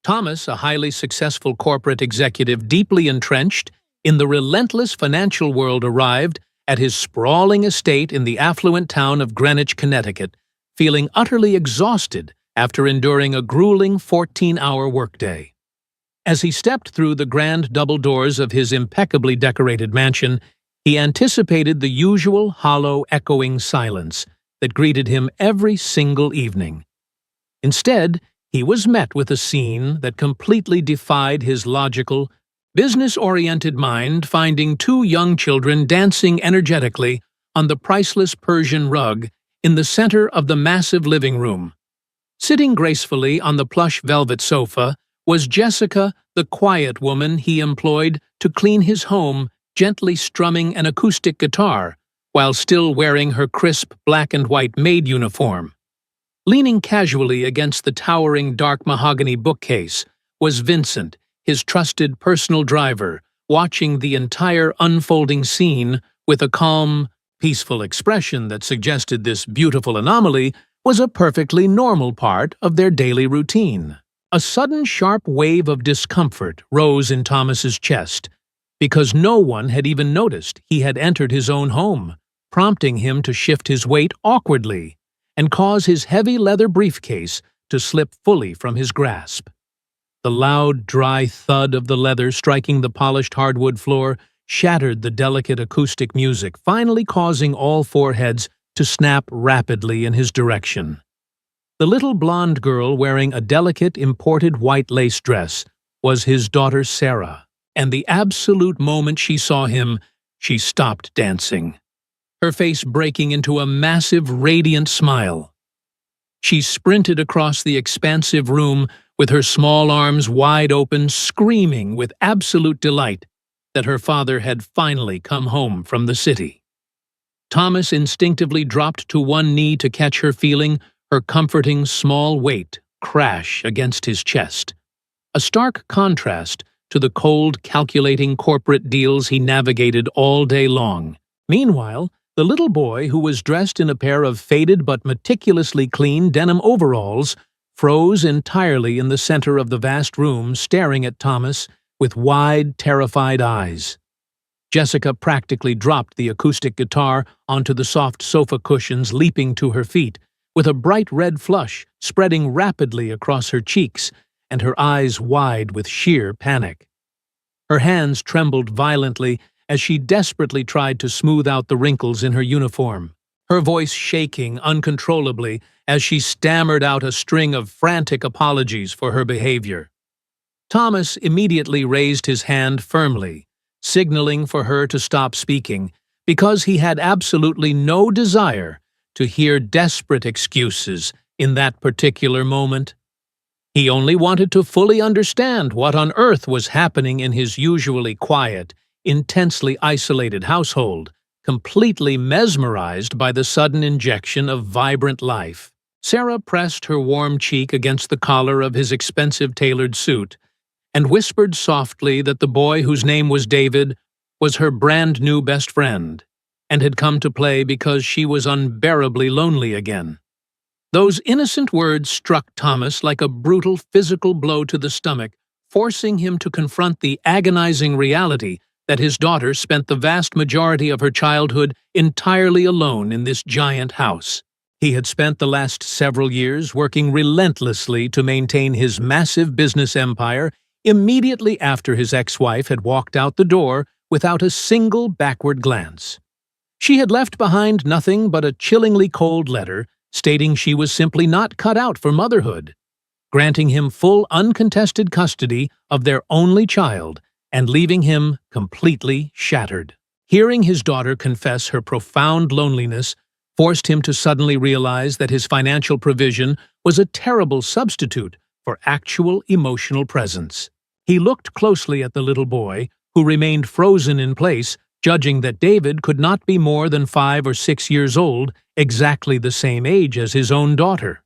Thomas, a highly successful corporate executive deeply entrenched in the relentless financial world, arrived at his sprawling estate in the affluent town of Greenwich, Connecticut, feeling utterly exhausted after enduring a grueling 14-hour workday. As he stepped through the grand double doors of his impeccably decorated mansion, he anticipated the usual hollow, echoing silence that greeted him every single evening. Instead, he was met with a scene that completely defied his logical, business-oriented mind, finding two young children dancing energetically on the priceless Persian rug in the center of the massive living room. Sitting gracefully on the plush velvet sofa was Jessica, the quiet woman he employed to clean his home, gently strumming an acoustic guitar while still wearing her crisp black and white maid uniform. Leaning casually against the towering dark mahogany bookcase was Vincent, his trusted personal driver, watching the entire unfolding scene with a calm, peaceful expression that suggested this beautiful anomaly was a perfectly normal part of their daily routine. A sudden sharp wave of discomfort rose in Thomas's chest, because no one had even noticed he had entered his own home, prompting him to shift his weight awkwardly and cause his heavy leather briefcase to slip fully from his grasp. The loud, dry thud of the leather striking the polished hardwood floor shattered the delicate acoustic music, finally causing all foreheads to snap rapidly in his direction. The little blonde girl wearing a delicate imported white lace dress was his daughter Sarah, and the absolute moment she saw him, she stopped dancing, her face breaking into a massive, radiant smile. She sprinted across the expansive room with her small arms wide open, screaming with absolute delight that her father had finally come home from the city. Thomas instinctively dropped to one knee to catch her, feeling her comforting small weight crash against his chest, a stark contrast to the cold, calculating corporate deals he navigated all day long. Meanwhile, the little boy, who was dressed in a pair of faded but meticulously clean denim overalls, froze entirely in the center of the vast room, staring at Thomas with wide, terrified eyes. Jessica practically dropped the acoustic guitar onto the soft sofa cushions, leaping to her feet, with a bright red flush spreading rapidly across her cheeks and her eyes wide with sheer panic. Her hands trembled violently as she desperately tried to smooth out the wrinkles in her uniform, her voice shaking uncontrollably as she stammered out a string of frantic apologies for her behavior. Thomas immediately raised his hand firmly, signaling for her to stop speaking, because he had absolutely no desire to hear desperate excuses in that particular moment. He only wanted to fully understand what on earth was happening in his usually quiet, intensely isolated household, completely mesmerized by the sudden injection of vibrant life. Sarah pressed her warm cheek against the collar of his expensive tailored suit and whispered softly that the boy, whose name was David, was her brand-new best friend and had come to play because she was unbearably lonely again. Those innocent words struck Thomas like a brutal physical blow to the stomach, forcing him to confront the agonizing reality that his daughter spent the vast majority of her childhood entirely alone in this giant house. He had spent the last several years working relentlessly to maintain his massive business empire immediately after his ex-wife had walked out the door without a single backward glance. She had left behind nothing but a chillingly cold letter stating she was simply not cut out for motherhood, granting him full uncontested custody of their only child and leaving him completely shattered. Hearing his daughter confess her profound loneliness forced him to suddenly realize that his financial provision was a terrible substitute for actual emotional presence. He looked closely at the little boy, who remained frozen in place, judging that David could not be more than 5 or 6 years old, exactly the same age as his own daughter.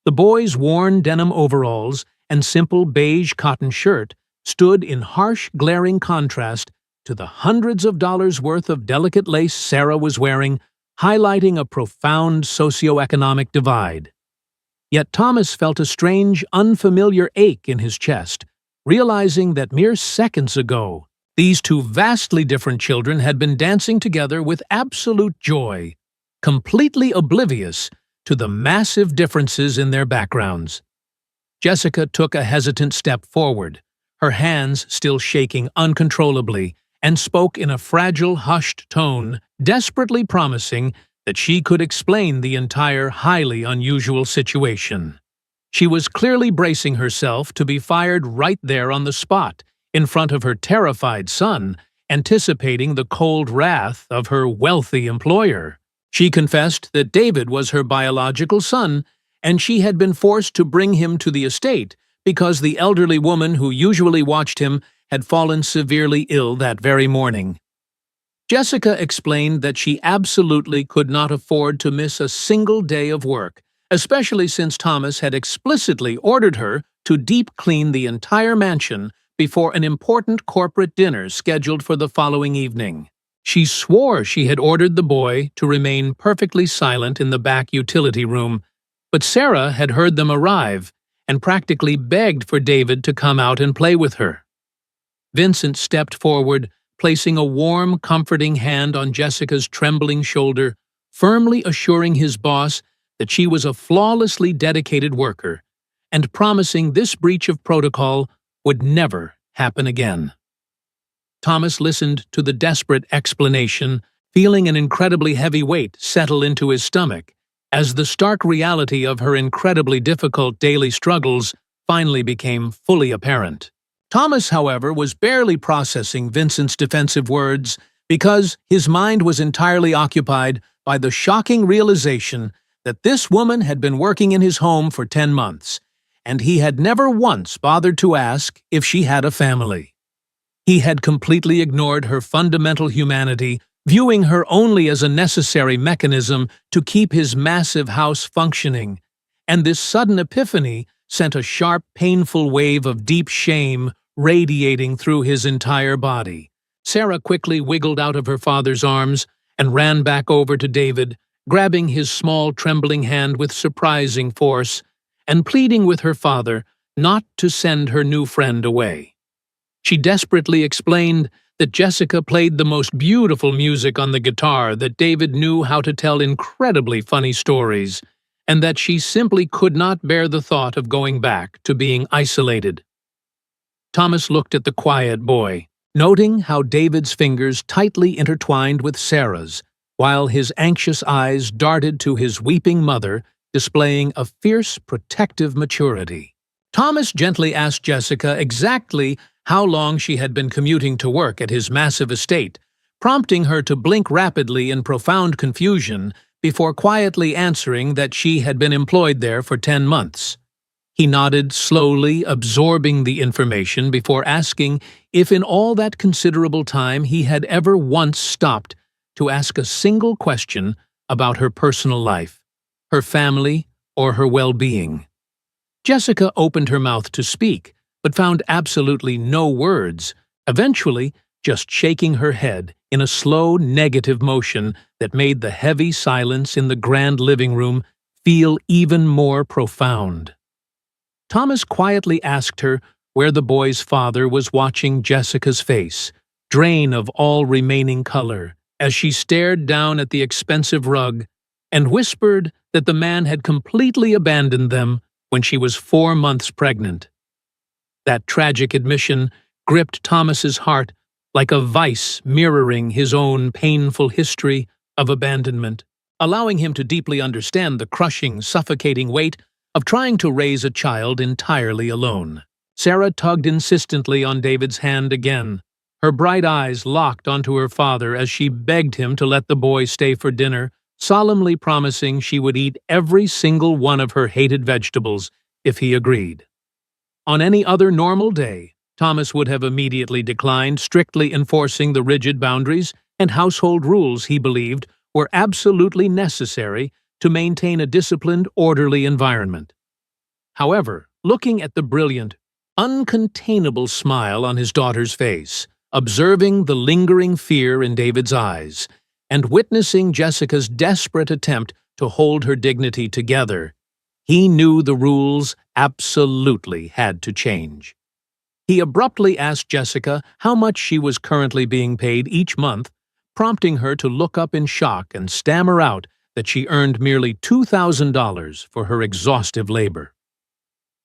The boy's worn denim overalls and simple beige cotton shirt stood in harsh, glaring contrast to the hundreds of dollars worth of delicate lace Sarah was wearing, highlighting a profound socioeconomic divide. Yet Thomas felt a strange, unfamiliar ache in his chest, realizing that mere seconds ago, these two vastly different children had been dancing together with absolute joy, completely oblivious to the massive differences in their backgrounds. Jessica took a hesitant step forward, her hands still shaking uncontrollably, and spoke in a fragile, hushed tone, desperately promising that she could explain the entire highly unusual situation. She was clearly bracing herself to be fired right there on the spot, in front of her terrified son, anticipating the cold wrath of her wealthy employer. She confessed that David was her biological son, and she had been forced to bring him to the estate because the elderly woman who usually watched him had fallen severely ill that very morning. Jessica explained that she absolutely could not afford to miss a single day of work, especially since Thomas had explicitly ordered her to deep clean the entire mansion before an important corporate dinner scheduled for the following evening. She swore she had ordered the boy to remain perfectly silent in the back utility room, but Sarah had heard them arrive and practically begged for David to come out and play with her. Vincent stepped forward, placing a warm, comforting hand on Jessica's trembling shoulder, firmly assuring his boss that she was a flawlessly dedicated worker, and promising this breach of protocol would never happen again. Thomas listened to the desperate explanation, feeling an incredibly heavy weight settle into his stomach, as the stark reality of her incredibly difficult daily struggles finally became fully apparent. Thomas, however, was barely processing Vincent's defensive words because his mind was entirely occupied by the shocking realization that this woman had been working in his home for 10 months, and he had never once bothered to ask if she had a family. He had completely ignored her fundamental humanity, viewing her only as a necessary mechanism to keep his massive house functioning, and this sudden epiphany sent a sharp, painful wave of deep shame radiating through his entire body. Sarah quickly wiggled out of her father's arms and ran back over to David, grabbing his small, trembling hand with surprising force and pleading with her father not to send her new friend away. She desperately explained that Jessica played the most beautiful music on the guitar, that David knew how to tell incredibly funny stories, and that she simply could not bear the thought of going back to being isolated. Thomas looked at the quiet boy, noting how David's fingers tightly intertwined with Sarah's, while his anxious eyes darted to his weeping mother, displaying a fierce, protective maturity. Thomas gently asked Jessica exactly how long she had been commuting to work at his massive estate, prompting her to blink rapidly in profound confusion before quietly answering that she had been employed there for 10 months. He nodded slowly, absorbing the information before asking if in all that considerable time he had ever once stopped to ask a single question about her personal life, her family, or her well-being. Jessica opened her mouth to speak, but found absolutely no words, eventually just shaking her head in a slow, negative motion that made the heavy silence in the grand living room feel even more profound. Thomas quietly asked her where the boy's father was watching Jessica's face, drain of all remaining color, as she stared down at the expensive rug, and whispered that the man had completely abandoned them when she was 4 months pregnant. That tragic admission gripped Thomas's heart like a vice mirroring his own painful history of abandonment, allowing him to deeply understand the crushing, suffocating weight of trying to raise a child entirely alone. Sarah tugged insistently on David's hand again, her bright eyes locked onto her father as she begged him to let the boy stay for dinner, solemnly promising she would eat every single one of her hated vegetables if he agreed. On any other normal day, Thomas would have immediately declined, strictly enforcing the rigid boundaries and household rules he believed were absolutely necessary to maintain a disciplined, orderly environment. However, looking at the brilliant, uncontainable smile on his daughter's face, observing the lingering fear in David's eyes, and witnessing Jessica's desperate attempt to hold her dignity together, He knew the rules absolutely had to change. He abruptly asked Jessica how much she was currently being paid each month, prompting her to look up in shock and stammer out that she earned merely $2,000 for her exhaustive labor.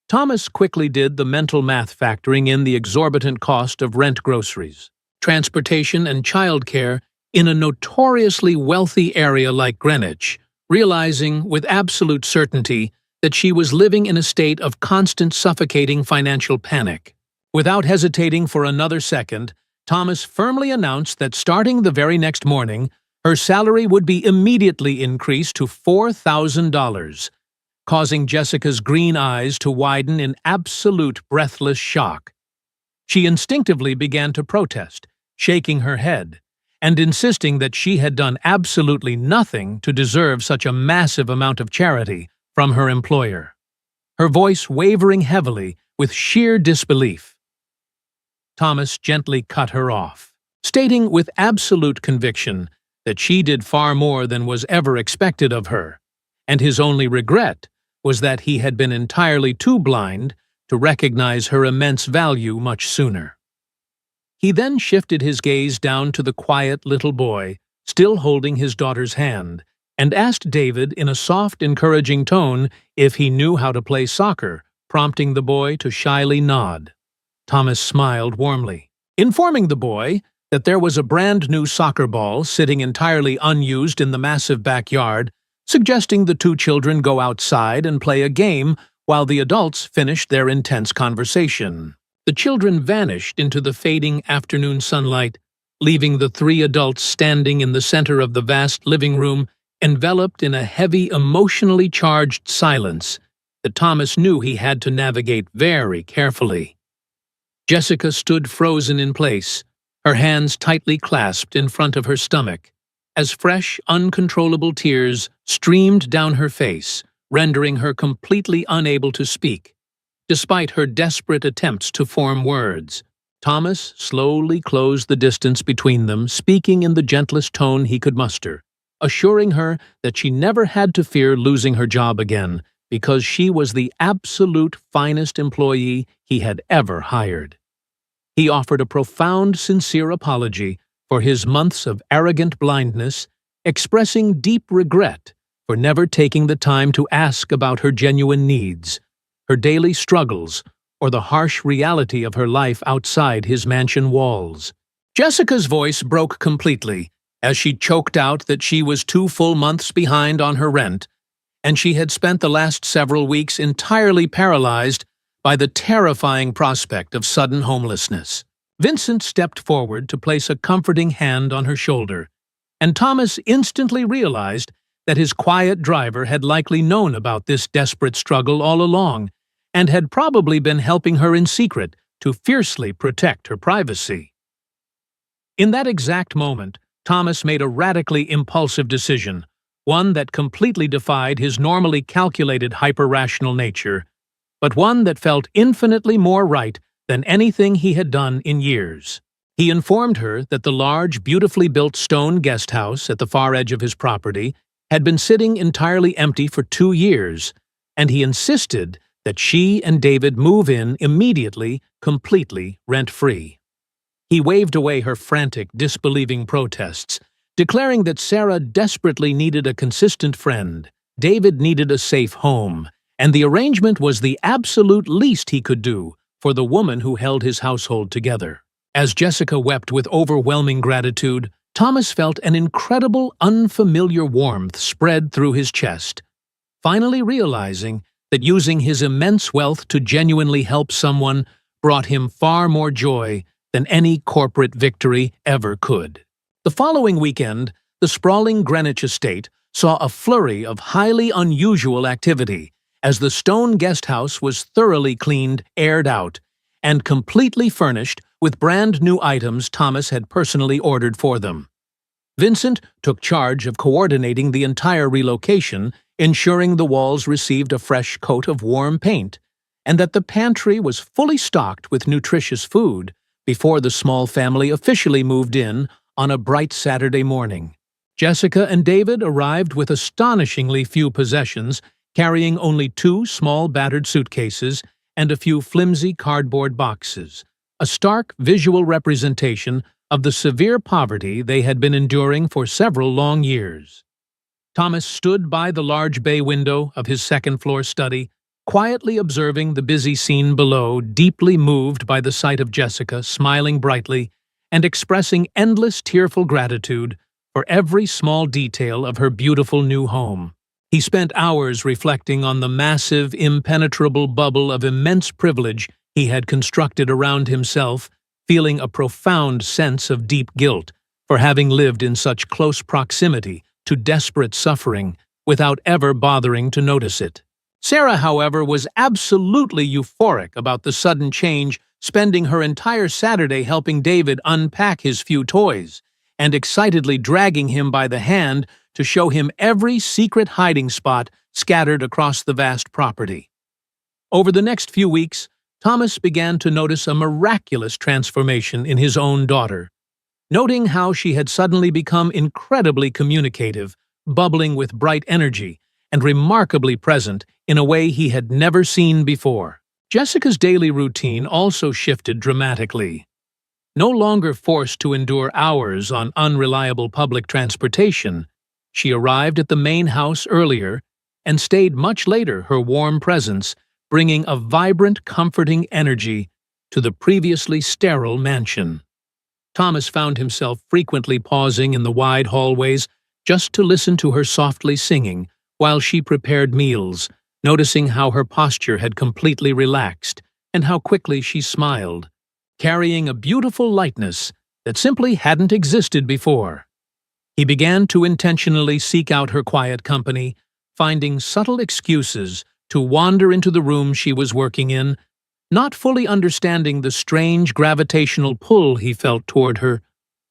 Thomas quickly did the mental math, factoring in the exorbitant cost of rent, groceries, transportation, and childcare in a notoriously wealthy area like Greenwich, realizing with absolute certainty that she was living in a state of constant suffocating financial panic. Without hesitating for another second, Thomas firmly announced that starting the very next morning, her salary would be immediately increased to $4,000, causing Jessica's green eyes to widen in absolute breathless shock. She instinctively began to protest, shaking her head, and insisting that she had done absolutely nothing to deserve such a massive amount of charity from her employer, her voice wavering heavily with sheer disbelief. Thomas gently cut her off, stating with absolute conviction that she did far more than was ever expected of her, and his only regret was that he had been entirely too blind to recognize her immense value much sooner. He then shifted his gaze down to the quiet little boy, still holding his daughter's hand, and asked David in a soft, encouraging tone if he knew how to play soccer, prompting the boy to shyly nod. Thomas smiled warmly, informing the boy that there was a brand-new soccer ball sitting entirely unused in the massive backyard, suggesting the two children go outside and play a game while the adults finished their intense conversation. The children vanished into the fading afternoon sunlight, leaving the three adults standing in the center of the vast living room, enveloped in a heavy, emotionally charged silence that Thomas knew he had to navigate very carefully. Jessica stood frozen in place, her hands tightly clasped in front of her stomach, as fresh, uncontrollable tears streamed down her face, rendering her completely unable to speak. Despite her desperate attempts to form words, Thomas slowly closed the distance between them, speaking in the gentlest tone he could muster, assuring her that she never had to fear losing her job again, because she was the absolute finest employee he had ever hired. He offered a profound, sincere apology for his months of arrogant blindness, expressing deep regret for never taking the time to ask about her genuine needs, her daily struggles, or the harsh reality of her life outside his mansion walls. Jessica's voice broke completely as she choked out that she was 2 full months behind on her rent, and she had spent the last several weeks entirely paralyzed by the terrifying prospect of sudden homelessness. Vincent stepped forward to place a comforting hand on her shoulder, and Thomas instantly realized that his quiet driver had likely known about this desperate struggle all along, and had probably been helping her in secret to fiercely protect her privacy. In that exact moment, Thomas made a radically impulsive decision, one that completely defied his normally calculated hyper-rational nature, but one that felt infinitely more right than anything he had done in years. He informed her that the large, beautifully built stone guest house at the far edge of his property had been sitting entirely empty for 2 years, and he insisted that she and David move in immediately, completely rent-free. He waved away her frantic, disbelieving protests, declaring that Sarah desperately needed a consistent friend, David needed a safe home, and the arrangement was the absolute least he could do for the woman who held his household together. As Jessica wept with overwhelming gratitude, Thomas felt an incredible, unfamiliar warmth spread through his chest, finally realizing that using his immense wealth to genuinely help someone brought him far more joy than any corporate victory ever could. The following weekend, the sprawling Greenwich estate saw a flurry of highly unusual activity, as the stone guest house was thoroughly cleaned, aired out, and completely furnished with brand-new items Thomas had personally ordered for them. Vincent took charge of coordinating the entire relocation, ensuring the walls received a fresh coat of warm paint, and that the pantry was fully stocked with nutritious food before the small family officially moved in on a bright Saturday morning. Jessica and David arrived with astonishingly few possessions, carrying only two small battered suitcases and a few flimsy cardboard boxes, a stark visual representation of the severe poverty they had been enduring for several long years. Thomas stood by the large bay window of his second-floor study, quietly observing the busy scene below, deeply moved by the sight of Jessica smiling brightly and expressing endless tearful gratitude for every small detail of her beautiful new home. He spent hours reflecting on the massive, impenetrable bubble of immense privilege he had constructed around himself, feeling a profound sense of deep guilt for having lived in such close proximity to desperate suffering without ever bothering to notice it. Sarah, however, was absolutely euphoric about the sudden change, spending her entire Saturday helping David unpack his few toys, and excitedly dragging him by the hand to show him every secret hiding spot scattered across the vast property. Over the next few weeks, Thomas began to notice a miraculous transformation in his own daughter. Noting how she had suddenly become incredibly communicative, bubbling with bright energy, and remarkably present in a way he had never seen before. Jessica's daily routine also shifted dramatically. No longer forced to endure hours on unreliable public transportation, she arrived at the main house earlier and stayed much later, her warm presence bringing a vibrant, comforting energy to the previously sterile mansion. Thomas found himself frequently pausing in the wide hallways just to listen to her softly singing while she prepared meals, noticing how her posture had completely relaxed and how quickly she smiled, carrying a beautiful lightness that simply hadn't existed before. He began to intentionally seek out her quiet company, finding subtle excuses to wander into the room she was working in, not fully understanding the strange gravitational pull he felt toward her,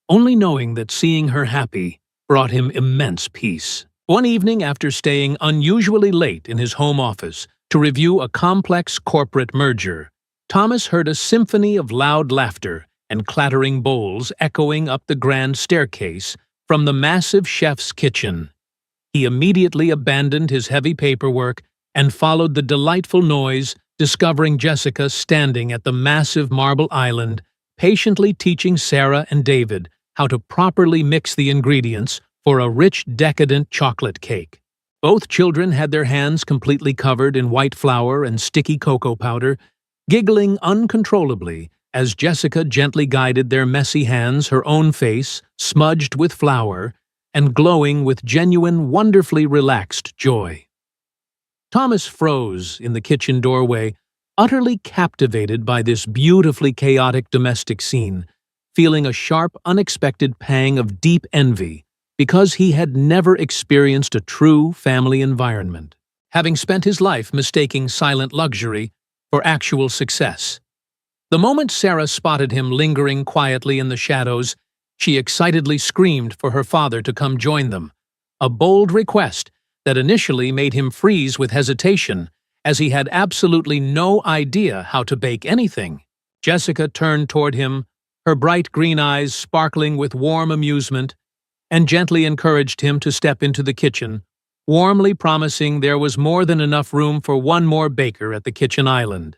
only knowing that seeing her happy brought him immense peace. One evening, after staying unusually late in his home office to review a complex corporate merger, Thomas heard a symphony of loud laughter and clattering bowls echoing up the grand staircase from the massive chef's kitchen. He immediately abandoned his heavy paperwork and followed the delightful noise, discovering Jessica standing at the massive marble island, patiently teaching Sarah and David how to properly mix the ingredients for a rich, decadent chocolate cake. Both children had their hands completely covered in white flour and sticky cocoa powder, giggling uncontrollably as Jessica gently guided their messy hands, her own face smudged with flour and glowing with genuine, wonderfully relaxed joy. Thomas froze in the kitchen doorway, utterly captivated by this beautifully chaotic domestic scene, feeling a sharp, unexpected pang of deep envy because he had never experienced a true family environment, having spent his life mistaking silent luxury for actual success. The moment Sarah spotted him lingering quietly in the shadows, she excitedly screamed for her father to come join them, a bold request that initially made him freeze with hesitation, as he had absolutely no idea how to bake anything. Jessica turned toward him, her bright green eyes sparkling with warm amusement, and gently encouraged him to step into the kitchen, warmly promising there was more than enough room for one more baker at the kitchen island.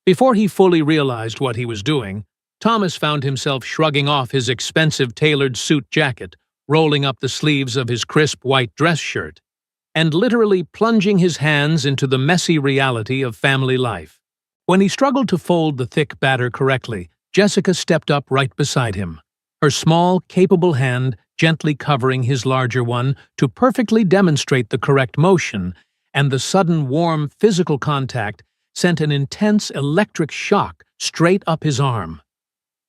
Before he fully realized what he was doing, Thomas found himself shrugging off his expensive tailored suit jacket, rolling up the sleeves of his crisp white dress shirt, and literally plunging his hands into the messy reality of family life. When he struggled to fold the thick batter correctly, Jessica stepped up right beside him, her small, capable hand gently covering his larger one to perfectly demonstrate the correct motion, and the sudden warm physical contact sent an intense electric shock straight up his arm.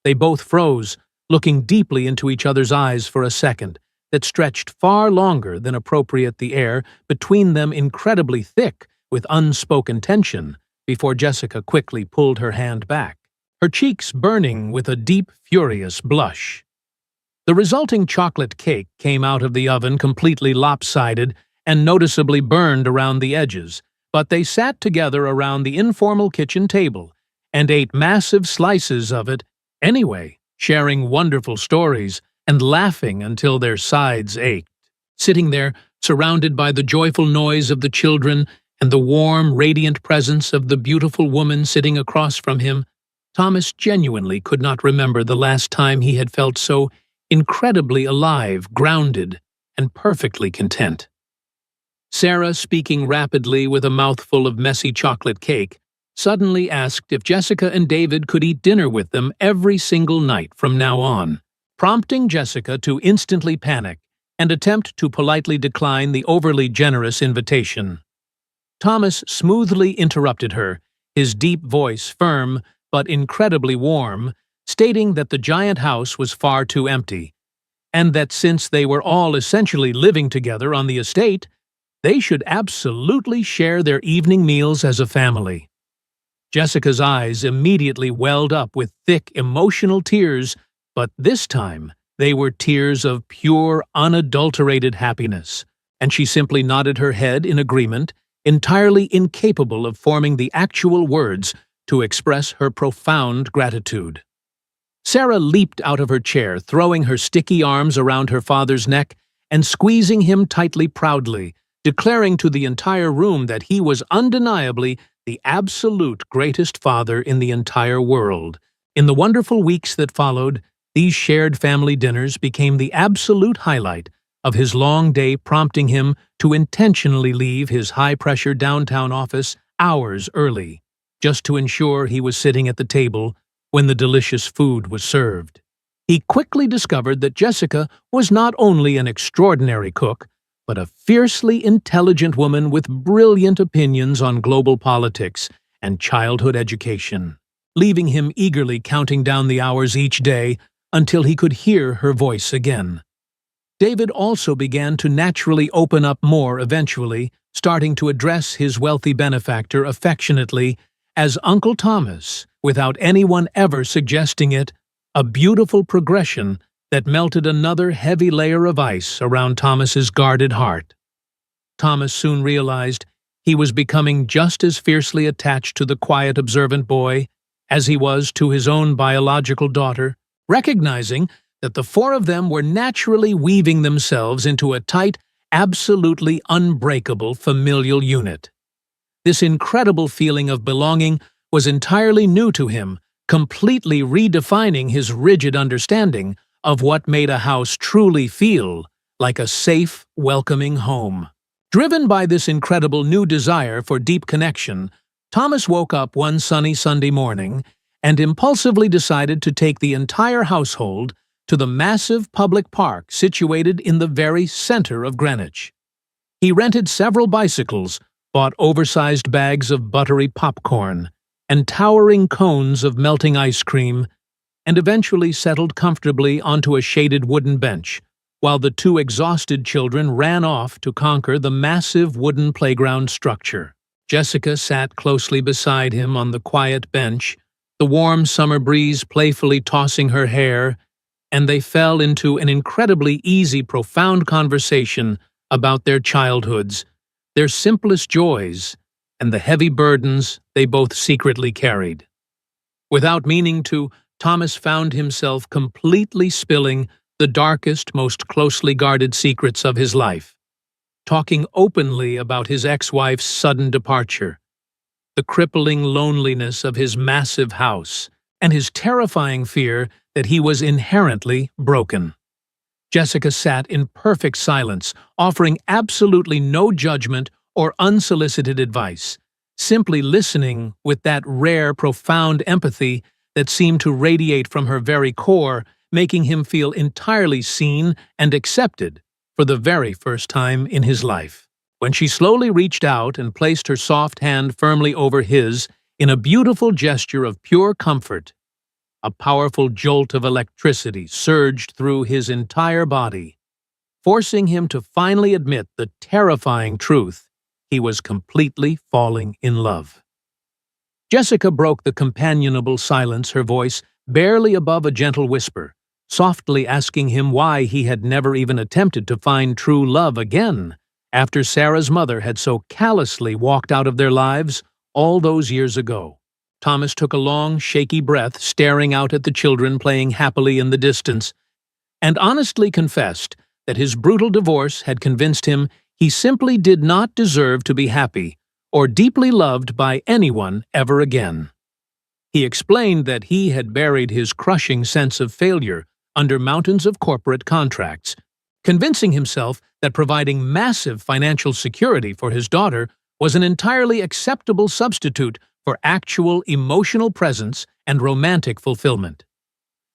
They both froze, looking deeply into each other's eyes for a second that stretched far longer than appropriate, the air between them incredibly thick with unspoken tension, before Jessica quickly pulled her hand back, her cheeks burning with a deep, furious blush. The resulting chocolate cake came out of the oven completely lopsided and noticeably burned around the edges, but they sat together around the informal kitchen table and ate massive slices of it anyway, sharing wonderful stories and laughing until their sides ached. Sitting there, surrounded by the joyful noise of the children and the warm, radiant presence of the beautiful woman sitting across from him, Thomas genuinely could not remember the last time he had felt so incredibly alive, grounded, and perfectly content. Sarah, speaking rapidly with a mouthful of messy chocolate cake, suddenly asked if Jessica and David could eat dinner with them every single night from now on, prompting Jessica to instantly panic and attempt to politely decline the overly generous invitation. Thomas smoothly interrupted her, his deep voice firm but incredibly warm, stating that the giant house was far too empty, and that since they were all essentially living together on the estate, they should absolutely share their evening meals as a family. Jessica's eyes immediately welled up with thick, emotional tears, but this time they were tears of pure, unadulterated happiness, and she simply nodded her head in agreement, entirely incapable of forming the actual words to express her profound gratitude. Sarah leaped out of her chair, throwing her sticky arms around her father's neck and squeezing him tightly proudly, declaring to the entire room that he was undeniably the absolute greatest father in the entire world. In the wonderful weeks that followed, these shared family dinners became the absolute highlight of his long day, prompting him to intentionally leave his high-pressure downtown office hours early, just to ensure he was sitting at the table when the delicious food was served. He quickly discovered that Jessica was not only an extraordinary cook, but a fiercely intelligent woman with brilliant opinions on global politics and childhood education, leaving him eagerly counting down the hours each day until he could hear her voice again. David also began to naturally open up more eventually, starting to address his wealthy benefactor affectionately as Uncle Thomas, without anyone ever suggesting it, a beautiful progression that melted another heavy layer of ice around Thomas's guarded heart. Thomas soon realized he was becoming just as fiercely attached to the quiet, observant boy as he was to his own biological daughter, recognizing that the four of them were naturally weaving themselves into a tight, absolutely unbreakable familial unit. This incredible feeling of belonging was entirely new to him, completely redefining his rigid understanding of what made a house truly feel like a safe, welcoming home. Driven by this incredible new desire for deep connection, Thomas woke up one sunny Sunday morning and impulsively decided to take the entire household to the massive public park situated in the very center of Greenwich. He rented several bicycles, bought oversized bags of buttery popcorn, and towering cones of melting ice cream, and eventually settled comfortably onto a shaded wooden bench, while the two exhausted children ran off to conquer the massive wooden playground structure. Jessica sat closely beside him on the quiet bench, the warm summer breeze playfully tossing her hair, and they fell into an incredibly easy, profound conversation about their childhoods, their simplest joys, and the heavy burdens they both secretly carried. Without meaning to, Thomas found himself completely spilling the darkest, most closely guarded secrets of his life, talking openly about his ex-wife's sudden departure, the crippling loneliness of his massive house, and his terrifying fear that he was inherently broken. Jessica sat in perfect silence, offering absolutely no judgment or unsolicited advice, simply listening with that rare, profound empathy that seemed to radiate from her very core, making him feel entirely seen and accepted for the very first time in his life. When she slowly reached out and placed her soft hand firmly over his in a beautiful gesture of pure comfort, a powerful jolt of electricity surged through his entire body, forcing him to finally admit the terrifying truth: he was completely falling in love. Jessica broke the companionable silence, her voice barely above a gentle whisper, softly asking him why he had never even attempted to find true love again after Sarah's mother had so callously walked out of their lives all those years ago. Thomas took a long, shaky breath, staring out at the children playing happily in the distance, and honestly confessed that his brutal divorce had convinced him he simply did not deserve to be happy or deeply loved by anyone ever again. He explained that he had buried his crushing sense of failure under mountains of corporate contracts, convincing himself that providing massive financial security for his daughter was an entirely acceptable substitute for actual emotional presence and romantic fulfillment.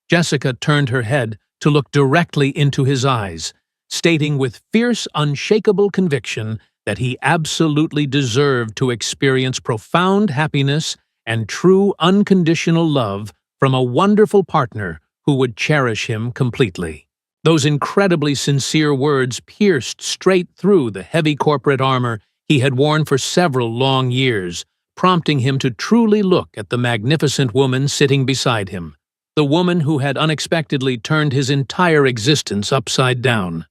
Jessica turned her head to look directly into his eyes, stating with fierce, unshakable conviction that he absolutely deserved to experience profound happiness and true unconditional love from a wonderful partner who would cherish him completely. Those incredibly sincere words pierced straight through the heavy corporate armor he had worn for several long years, prompting him to truly look at the magnificent woman sitting beside him, the woman who had unexpectedly turned his entire existence upside down.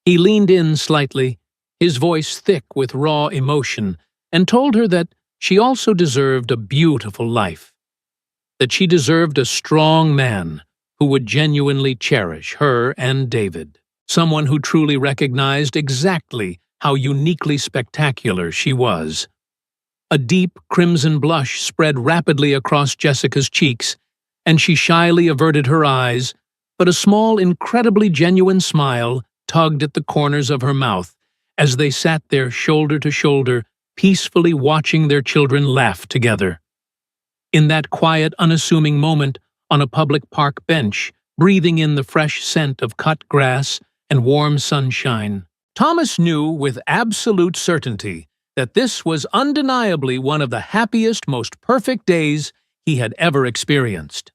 He leaned in slightly, his voice thick with raw emotion, and told her that she also deserved a beautiful life, that she deserved a strong man who would genuinely cherish her and David, someone who truly recognized exactly how uniquely spectacular she was. A deep crimson blush spread rapidly across Jessica's cheeks, and she shyly averted her eyes, but a small, incredibly genuine smile tugged at the corners of her mouth as they sat there shoulder to shoulder, peacefully watching their children laugh together. In that quiet, unassuming moment on a public park bench, breathing in the fresh scent of cut grass and warm sunshine, Thomas knew with absolute certainty that this was undeniably one of the happiest, most perfect days he had ever experienced.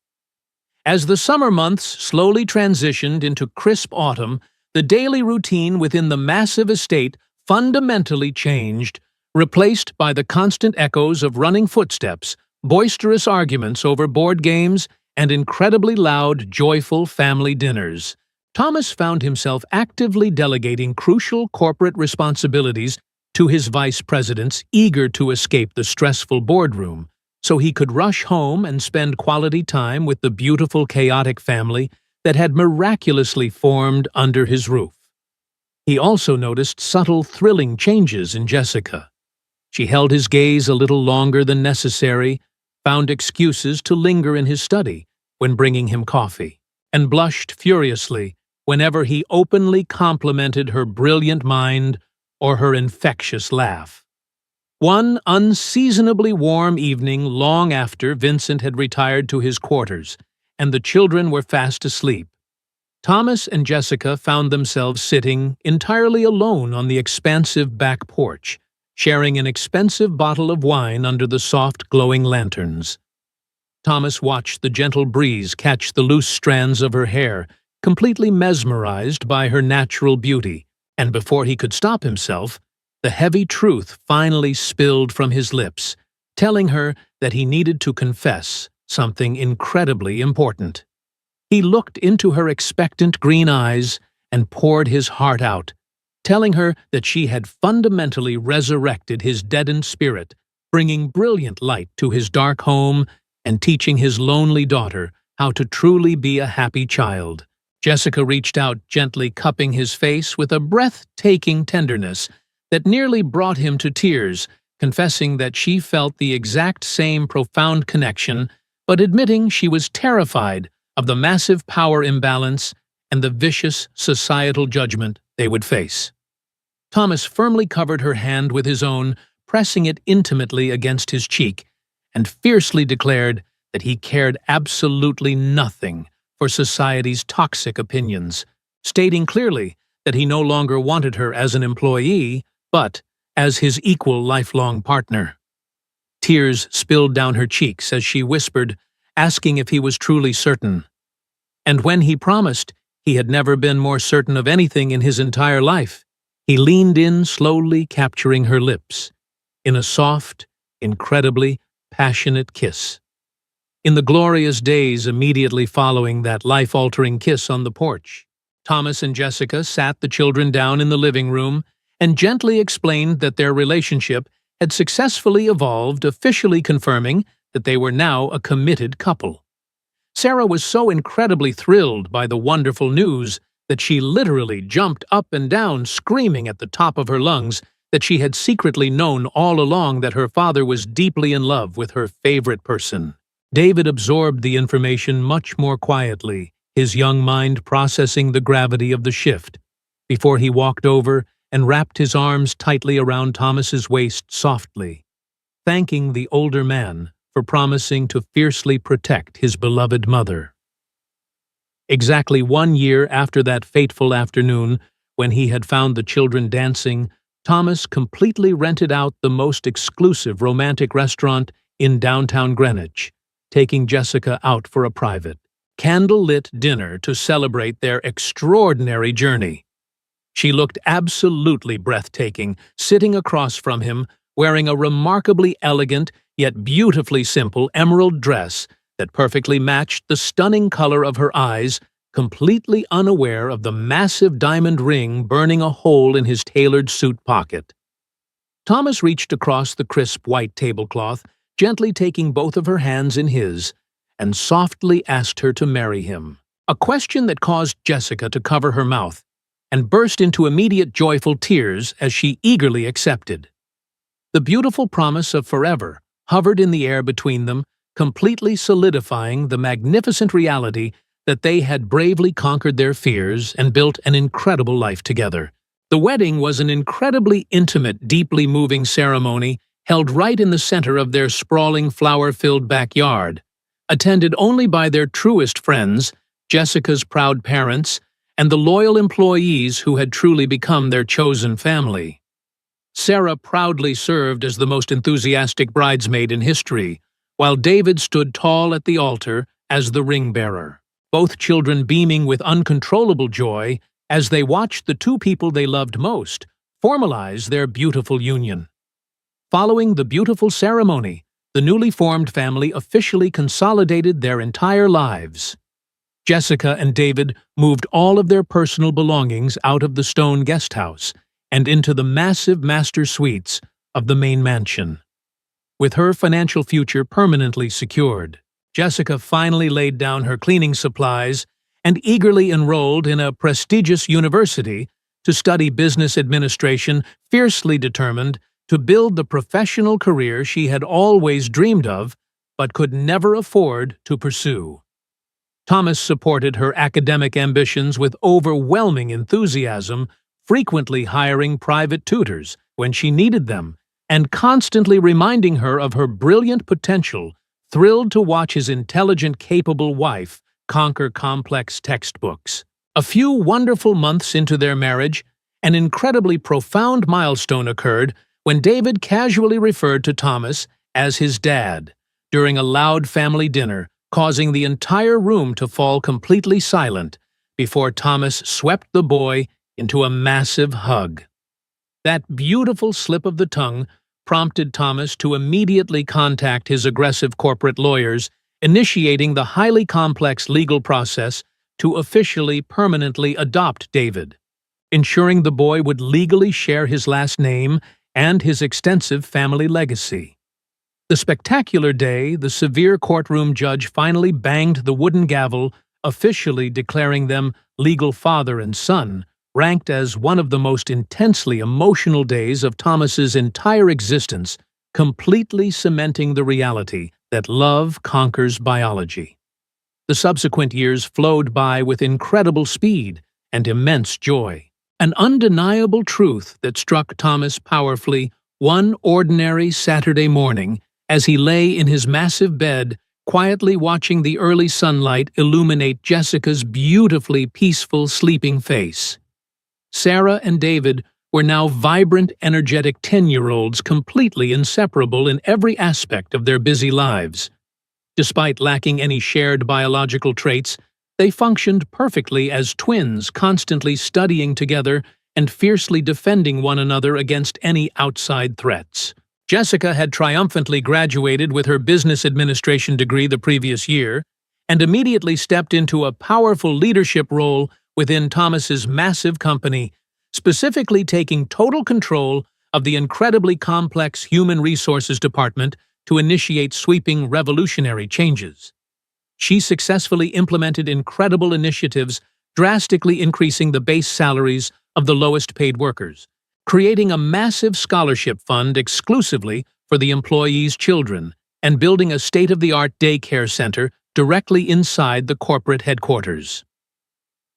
As the summer months slowly transitioned into crisp autumn, the daily routine within the massive estate fundamentally changed, replaced by the constant echoes of running footsteps, boisterous arguments over board games, and incredibly loud, joyful family dinners. Thomas found himself actively delegating crucial corporate responsibilities to his vice presidents, eager to escape the stressful boardroom, so he could rush home and spend quality time with the beautiful, chaotic family that had miraculously formed under his roof. He also noticed subtle, thrilling changes in Jessica. She held his gaze a little longer than necessary, found excuses to linger in his study when bringing him coffee, and blushed furiously whenever he openly complimented her brilliant mind or her infectious laugh. One unseasonably warm evening long after Vincent had retired to his quarters and the children were fast asleep, Thomas and Jessica found themselves sitting entirely alone on the expansive back porch, sharing an expensive bottle of wine under the soft, glowing lanterns. Thomas watched the gentle breeze catch the loose strands of her hair, completely mesmerized by her natural beauty, and before he could stop himself, the heavy truth finally spilled from his lips, telling her that he needed to confess something incredibly important. He looked into her expectant green eyes and poured his heart out, telling her that she had fundamentally resurrected his deadened spirit, bringing brilliant light to his dark home and teaching his lonely daughter how to truly be a happy child. Jessica reached out, gently cupping his face with a breathtaking tenderness that nearly brought him to tears, confessing that she felt the exact same profound connection, but admitting she was terrified of the massive power imbalance and the vicious societal judgment they would face. Thomas firmly covered her hand with his own, pressing it intimately against his cheek, and fiercely declared that he cared absolutely nothing for society's toxic opinions, stating clearly that he no longer wanted her as an employee, but as his equal lifelong partner. Tears spilled down her cheeks as she whispered, asking if he was truly certain. And when he promised he had never been more certain of anything in his entire life, he leaned in, slowly capturing her lips, in a soft, incredibly passionate kiss. In the glorious days immediately following that life-altering kiss on the porch, Thomas and Jessica sat the children down in the living room and gently explained that their relationship had successfully evolved, officially confirming that they were now a committed couple. Sarah was so incredibly thrilled by the wonderful news that she literally jumped up and down, screaming at the top of her lungs that she had secretly known all along that her father was deeply in love with her favorite person. David absorbed the information much more quietly, his young mind processing the gravity of the shift, before he walked over and wrapped his arms tightly around Thomas's waist softly, thanking the older man for promising to fiercely protect his beloved mother. Exactly 1 year after that fateful afternoon, when he had found the children dancing, Thomas completely rented out the most exclusive romantic restaurant in downtown Greenwich, taking Jessica out for a private, candle-lit dinner to celebrate their extraordinary journey. She looked absolutely breathtaking, sitting across from him, wearing a remarkably elegant yet beautifully simple emerald dress that perfectly matched the stunning color of her eyes, completely unaware of the massive diamond ring burning a hole in his tailored suit pocket. Thomas reached across the crisp white tablecloth, gently taking both of her hands in his, and softly asked her to marry him, a question that caused Jessica to cover her mouth and burst into immediate joyful tears as she eagerly accepted. The beautiful promise of forever hovered in the air between them, completely solidifying the magnificent reality that they had bravely conquered their fears and built an incredible life together. The wedding was an incredibly intimate, deeply moving ceremony held right in the center of their sprawling, flower-filled backyard, attended only by their truest friends, Jessica's proud parents, and the loyal employees who had truly become their chosen family. Sarah proudly served as the most enthusiastic bridesmaid in history, while David stood tall at the altar as the ring-bearer, both children beaming with uncontrollable joy as they watched the two people they loved most formalize their beautiful union. Following the beautiful ceremony, the newly formed family officially consolidated their entire lives. Jessica and David moved all of their personal belongings out of the stone guest house and into the massive master suites of the main mansion. With her financial future permanently secured, Jessica finally laid down her cleaning supplies and eagerly enrolled in a prestigious university to study business administration, fiercely determined to build the professional career she had always dreamed of but could never afford to pursue. Thomas supported her academic ambitions with overwhelming enthusiasm, frequently hiring private tutors when she needed them, and constantly reminding her of her brilliant potential, thrilled to watch his intelligent, capable wife conquer complex textbooks. A few wonderful months into their marriage, an incredibly profound milestone occurred when David casually referred to Thomas as his dad during a loud family dinner, causing the entire room to fall completely silent before Thomas swept the boy into a massive hug. That beautiful slip of the tongue prompted Thomas to immediately contact his aggressive corporate lawyers, initiating the highly complex legal process to officially permanently adopt David, ensuring the boy would legally share his last name and his extensive family legacy. The spectacular day, the severe courtroom judge finally banged the wooden gavel, officially declaring them legal father and son, ranked as one of the most intensely emotional days of Thomas's entire existence, completely cementing the reality that love conquers biology. The subsequent years flowed by with incredible speed and immense joy, an undeniable truth that struck Thomas powerfully one ordinary Saturday morning as he lay in his massive bed, quietly watching the early sunlight illuminate Jessica's beautifully peaceful sleeping face. Sarah and David were now vibrant, energetic 10-year-olds, completely inseparable in every aspect of their busy lives. Despite lacking any shared biological traits, they functioned perfectly as twins, constantly studying together and fiercely defending one another against any outside threats. Jessica had triumphantly graduated with her business administration degree the previous year and immediately stepped into a powerful leadership role within Thomas's massive company, specifically taking total control of the incredibly complex human resources department to initiate sweeping revolutionary changes. She successfully implemented incredible initiatives, drastically increasing the base salaries of the lowest-paid workers, creating a massive scholarship fund exclusively for the employees' children, and building a state-of-the-art daycare center directly inside the corporate headquarters.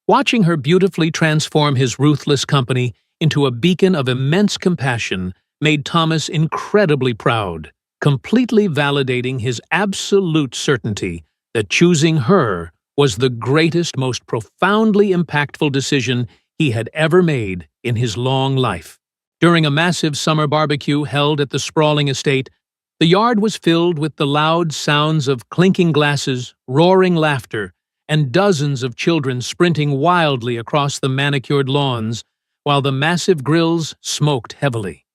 Watching her beautifully transform his ruthless company into a beacon of immense compassion made Thomas incredibly proud, completely validating his absolute certainty that choosing her was the greatest, most profoundly impactful decision he had ever made in his long life. During a massive summer barbecue held at the sprawling estate, the yard was filled with the loud sounds of clinking glasses, roaring laughter, and dozens of children sprinting wildly across the manicured lawns, while the massive grills smoked heavily.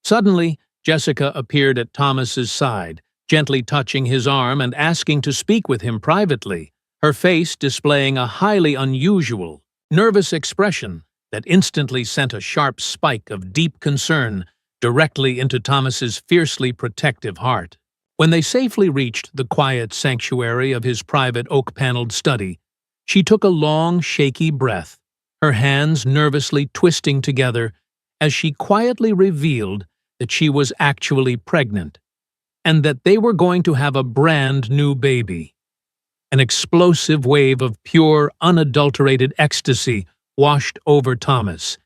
Suddenly, Jessica appeared at Thomas's side, gently touching his arm and asking to speak with him privately, her face displaying a highly unusual, nervous expression that instantly sent a sharp spike of deep concern directly into Thomas's fiercely protective heart. When they safely reached the quiet sanctuary of his private oak-paneled study, she took a long, shaky breath, her hands nervously twisting together as she quietly revealed that she was actually pregnant, and that they were going to have a brand new baby. An explosive wave of pure, unadulterated ecstasy washed over Thomas,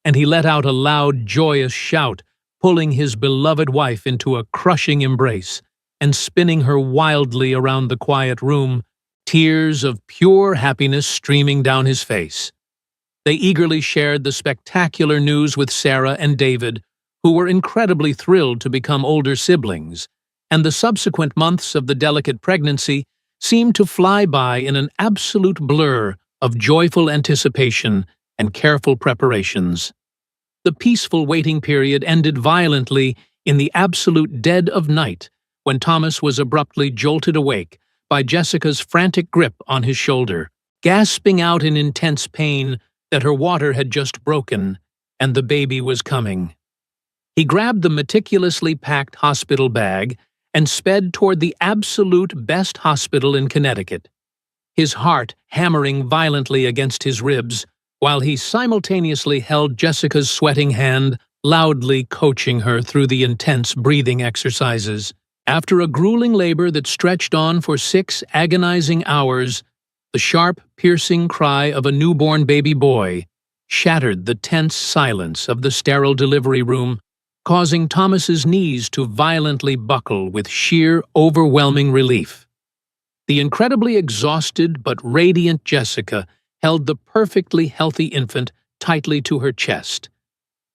and he let out a loud, joyous shout, pulling his beloved wife into a crushing embrace and spinning her wildly around the quiet room, tears of pure happiness streaming down his face. They eagerly shared the spectacular news with Sarah and David, who were incredibly thrilled to become older siblings, and the subsequent months of the delicate pregnancy seemed to fly by in an absolute blur of joyful anticipation and careful preparations. The peaceful waiting period ended violently in the absolute dead of night, when Thomas was abruptly jolted awake by Jessica's frantic grip on his shoulder, gasping out in intense pain that her water had just broken and the baby was coming. He grabbed the meticulously packed hospital bag and sped toward the absolute best hospital in Connecticut, his heart hammering violently against his ribs, while he simultaneously held Jessica's sweating hand, loudly coaching her through the intense breathing exercises. After a grueling labor that stretched on for 6 agonizing hours, the sharp, piercing cry of a newborn baby boy shattered the tense silence of the sterile delivery room, causing Thomas's knees to violently buckle with sheer, overwhelming relief. The incredibly exhausted but radiant Jessica held the perfectly healthy infant tightly to her chest,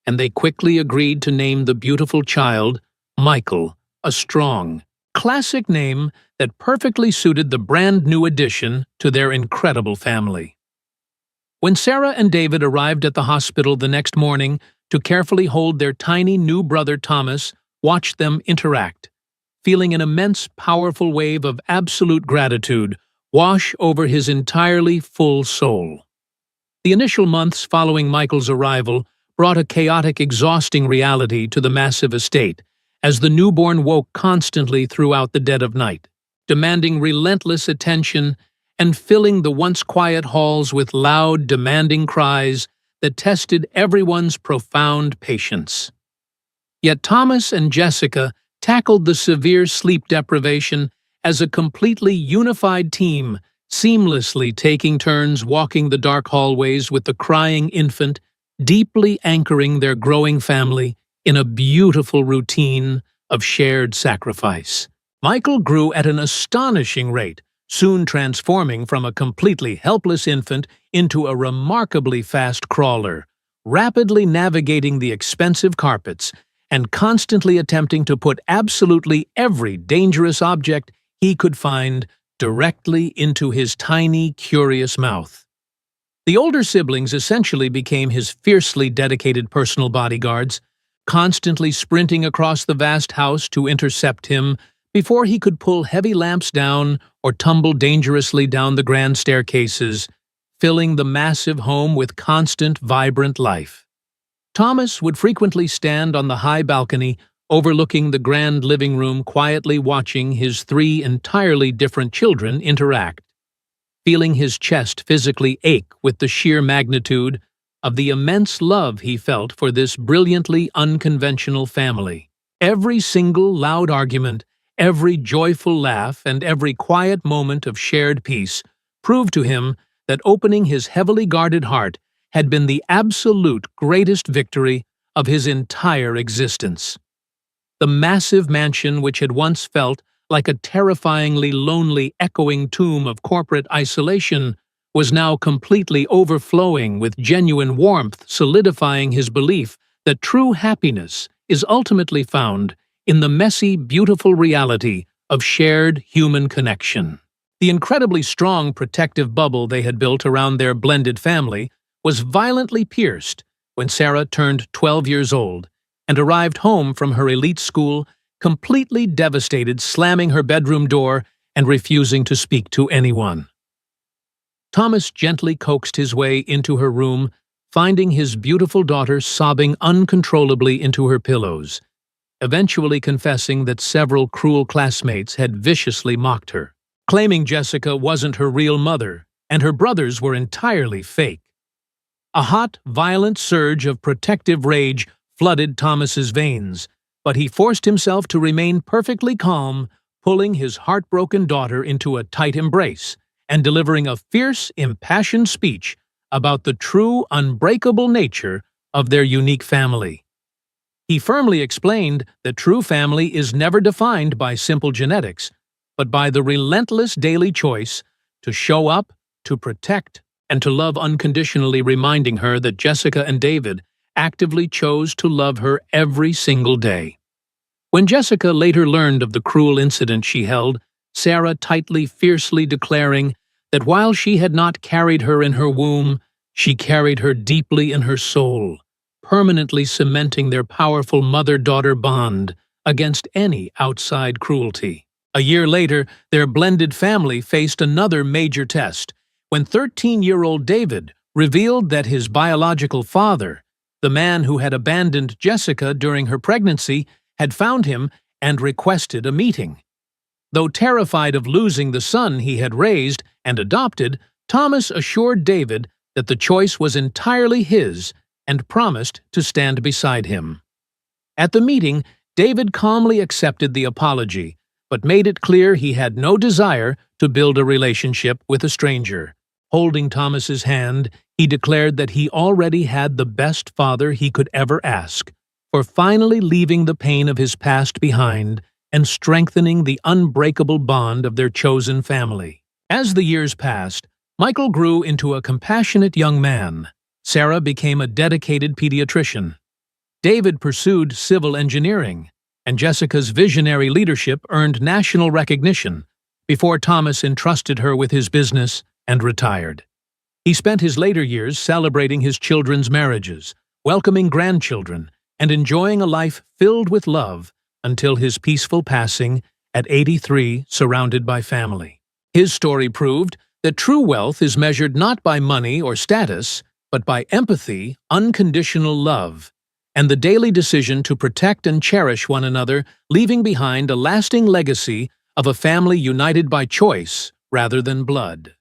and they quickly agreed to name the beautiful child Michael, a strong, classic name that perfectly suited the brand-new addition to their incredible family. When Sarah and David arrived at the hospital the next morning to carefully hold their tiny new brother Thomas, watched them interact, feeling an immense, powerful wave of absolute gratitude wash over his entirely full soul. The initial months following Michael's arrival brought a chaotic, exhausting reality to the massive estate, as the newborn woke constantly throughout the dead of night, demanding relentless attention and filling the once quiet halls with loud, demanding cries that tested everyone's profound patience. Yet Thomas and Jessica tackled the severe sleep deprivation as a completely unified team, seamlessly taking turns walking the dark hallways with the crying infant, deeply anchoring their growing family in a beautiful routine of shared sacrifice. Michael grew at an astonishing rate, soon transforming from a completely helpless infant into a remarkably fast crawler, rapidly navigating the expensive carpets and constantly attempting to put absolutely every dangerous object he could find directly into his tiny, curious mouth. The older siblings essentially became his fiercely dedicated personal bodyguards, constantly sprinting across the vast house to intercept him before he could pull heavy lamps down or tumble dangerously down the grand staircases, filling the massive home with constant, vibrant life. Thomas would frequently stand on the high balcony overlooking the grand living room, quietly watching his 3 entirely different children interact, feeling his chest physically ache with the sheer magnitude of the immense love he felt for this brilliantly unconventional family. Every single loud argument, every joyful laugh, and every quiet moment of shared peace proved to him that opening his heavily guarded heart had been the absolute greatest victory of his entire existence. The massive mansion, which had once felt like a terrifyingly lonely, echoing tomb of corporate isolation, was now completely overflowing with genuine warmth, solidifying his belief that true happiness is ultimately found in the messy, beautiful reality of shared human connection. The incredibly strong protective bubble they had built around their blended family was violently pierced when Sarah turned 12 years old and arrived home from her elite school, completely devastated, slamming her bedroom door and refusing to speak to anyone. Thomas gently coaxed his way into her room, finding his beautiful daughter sobbing uncontrollably into her pillows, eventually confessing that several cruel classmates had viciously mocked her, claiming Jessica wasn't her real mother and her brothers were entirely fake. A hot, violent surge of protective rage flooded Thomas's veins, but he forced himself to remain perfectly calm, pulling his heartbroken daughter into a tight embrace and delivering a fierce, impassioned speech about the true, unbreakable nature of their unique family. He firmly explained that true family is never defined by simple genetics, but by the relentless daily choice to show up, to protect, and to love unconditionally, reminding her that Jessica and David actively chose to love her every single day. When Jessica later learned of the cruel incident she held, Sarah tightly, fiercely declaring that while she had not carried her in her womb, she carried her deeply in her soul, permanently cementing their powerful mother-daughter bond against any outside cruelty. A year later, their blended family faced another major test when 13-year-old David revealed that his biological father, the man who had abandoned Jessica during her pregnancy, had found him and requested a meeting. Though terrified of losing the son he had raised and adopted, Thomas assured David that the choice was entirely his and promised to stand beside him. At the meeting, David calmly accepted the apology, but made it clear he had no desire to build a relationship with a stranger. Holding Thomas's hand, he declared that he already had the best father he could ever ask, for finally leaving the pain of his past behind and strengthening the unbreakable bond of their chosen family. As the years passed, Michael grew into a compassionate young man. Sarah became a dedicated pediatrician. David pursued civil engineering, and Jessica's visionary leadership earned national recognition before Thomas entrusted her with his business and retired. He spent his later years celebrating his children's marriages, welcoming grandchildren, and enjoying a life filled with love until his peaceful passing at 83, surrounded by family. His story proved that true wealth is measured not by money or status, but by empathy, unconditional love, and the daily decision to protect and cherish one another, leaving behind a lasting legacy of a family united by choice rather than blood.